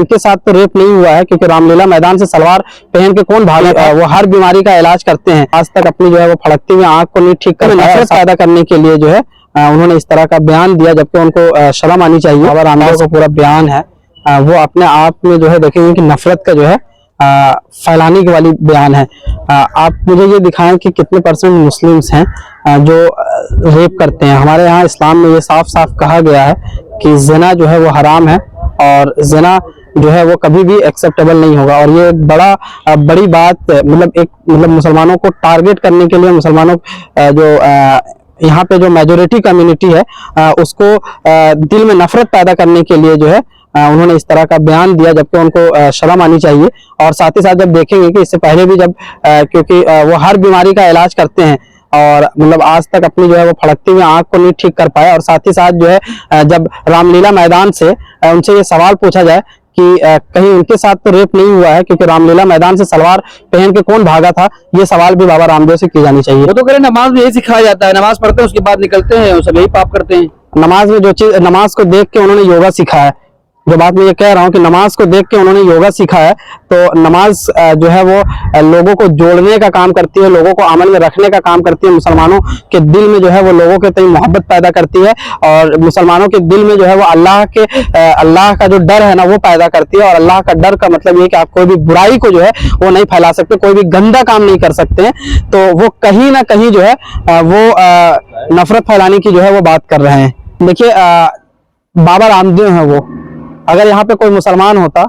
उनके साथ तो रेप नहीं हुआ है, क्योंकि रामलीला मैदान से सलवार पहन के कौन भागा, वो हर बीमारी का इलाज करते हैं। आज तक अपनी जो है वो फड़कती हुई आंख को नहीं ठीक कर पाए। नफरत पैदा करने के लिए जो है उन्होंने इस तरह का बयान दिया, जबकि उनको शर्म आनी चाहिए। बाबा रामदेव का पूरा बयान है, वो अपने आप में जो है देखेंगे कि नफरत का जो है फैलाने की वाली बयान है। आप मुझे ये दिखाएं कि कितने परसेंट मुस्लिम्स हैं जो रेप करते हैं। हमारे यहाँ इस्लाम में ये साफ साफ कहा गया है कि ज़िना जो है वो हराम है, और ज़िना जो है वो कभी भी एक्सेप्टेबल नहीं होगा। और ये एक बड़ी बात, मतलब मुसलमानों को टारगेट करने के लिए, मुसलमानों जो यहाँ पे जो मेजोरिटी कम्युनिटी है उसको दिल में नफरत पैदा करने के लिए जो है उन्होंने इस तरह का बयान दिया, जबकि उनको शर्म आनी चाहिए। और साथ ही साथ जब देखेंगे कि इससे पहले भी जब क्योंकि वो हर बीमारी का इलाज करते हैं, और मतलब आज तक अपनी जो है वो फड़कती हुई आंख को नहीं ठीक कर पाए। और साथ ही साथ जो है जब रामलीला मैदान से उनसे ये सवाल पूछा जाए कि कहीं उनके साथ तो रेप नहीं हुआ है, क्योंकि रामलीला मैदान से सलवार पहन के कौन भागा था, ये सवाल भी बाबा रामदेव से की जानी चाहिए। वो तो कह रहे नमाज में यही सिखाया जाता है, नमाज पढ़ते हैं उसके बाद निकलते हैं, सब यही पाप करते हैं। नमाज में जो चीज, नमाज को देख के उन्होंने योगा सीखा है। जो बात मैं ये कह रहा हूँ कि नमाज को देख के उन्होंने योगा सीखा है, तो नमाज जो है वो लोगों को जोड़ने का काम करती है, लोगों को अमल में रखने का काम करती है। मुसलमानों के दिल में जो है वो लोगों के प्रति मोहब्बत पैदा करती है, और मुसलमानों के दिल में जो है वो अल्लाह का जो डर है ना वो पैदा करती है। और अल्लाह का डर का मतलब ये कि आप कोई भी बुराई को जो है वो नहीं फैला सकते, कोई भी गंदा काम नहीं कर सकते हैं। तो वो कहीं ना कहीं जो है वो नफरत फैलाने की जो है वो बात कर रहे हैं। देखिए बाबा रामदेव है वो, अगर यहाँ पे कोई मुसलमान होता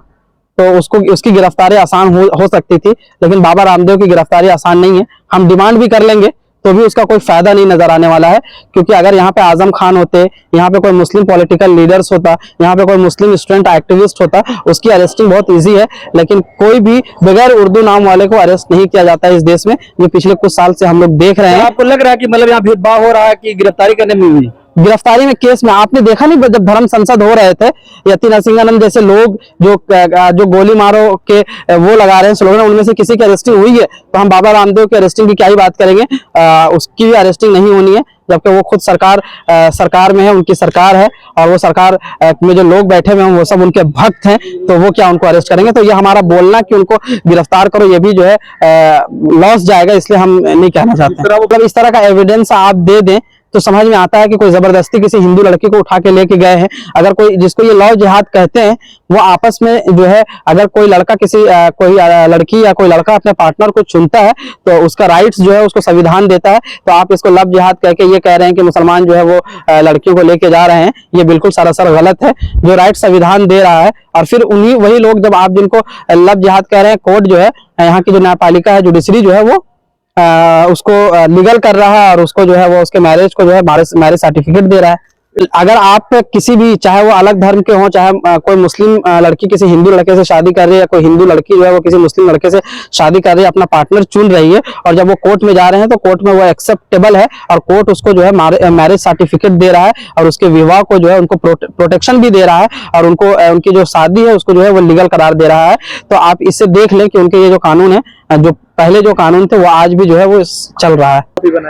तो उसकी गिरफ्तारी आसान हो सकती थी, लेकिन बाबा रामदेव की गिरफ्तारी आसान नहीं है। हम डिमांड भी कर लेंगे तो भी उसका कोई फायदा नहीं नजर आने वाला है, क्योंकि अगर यहाँ पे आजम खान होते, यहाँ पे कोई मुस्लिम पॉलिटिकल लीडर्स होता, यहाँ पे कोई मुस्लिम स्टूडेंट एक्टिविस्ट होता, उसकी अरेस्टिंग बहुत इजी है। लेकिन कोई भी बगैर उर्दू नाम वाले को अरेस्ट नहीं किया जाता है इस देश में, जो पिछले कुछ साल से हम लोग देख रहे हैं। आपको लग रहा है कि मतलब यहाँ भेदभाव हो रहा है कि गिरफ्तारी करने में हुई? गिरफ्तारी में, केस में आपने देखा नहीं, जब धर्म संसद हो रहे थे, यति नरसिंहानंद जैसे लोग जो गोली मारो के वो लगा रहे हैं स्लोगन, उनमें से किसी की अरेस्टिंग हुई है? तो हम बाबा रामदेव की अरेस्टिंग की क्या ही बात करेंगे, उसकी भी अरेस्टिंग नहीं होनी है, जबकि वो खुद सरकार में है, उनकी सरकार है, और वो सरकार में जो लोग बैठे हुए हैं वो सब उनके भक्त हैं, तो वो क्या उनको अरेस्ट करेंगे? तो ये हमारा बोलना कि उनको गिरफ्तार करो ये भी जो है लॉस जाएगा, इसलिए हम नहीं कहना चाहते। मतलब इस तरह का एविडेंस आप दे दें तो समझ में आता है कि कोई जबरदस्ती किसी हिंदू लड़की को उठा के लेके गए हैं। अगर कोई, जिसको ये लव जिहाद कहते हैं, वो आपस में जो है, अगर कोई लड़का कोई लड़की या कोई लड़का अपने पार्टनर को चुनता है तो उसका राइट्स जो है उसको संविधान देता है। तो आप इसको लव जिहाद कह के ये कह रहे हैं कि मुसलमान जो है वो लड़कियों को लेके जा रहे हैं, ये बिल्कुल सरासर गलत है। जो राइट संविधान दे रहा है, और फिर वही लोग, जब आप जिनको लव जिहाद कह रहे हैं, कोर्ट जो है, यहाँ की जो न्यायपालिका है, जुडिशरी जो है, वो उसको लीगल कर रहा है, और उसको जो है वो उसके मैरिज को जो है मैरिज सर्टिफिकेट दे रहा है। अगर आप किसी भी, चाहे वो अलग धर्म के हों, चाहे कोई मुस्लिम लड़की किसी हिंदू लड़के से शादी कर रही है, या कोई हिंदू लड़की जो है वो किसी मुस्लिम लड़के से शादी कर रही है, अपना पार्टनर चुन रही है, और जब वो कोर्ट में जा रहे हैं तो कोर्ट में वो एक्सेप्टेबल है, और कोर्ट उसको जो है मैरिज सर्टिफिकेट दे रहा है, और उसके विवाह को जो है उनको प्रोटेक्शन भी दे रहा है, और उनकी जो शादी है उसको जो है वो लीगल करार दे रहा है। तो आप इससे देख लें कि उनके ये जो कानून है, जो पहले जो कानून थे, वो आज भी जो है वो चल रहा है।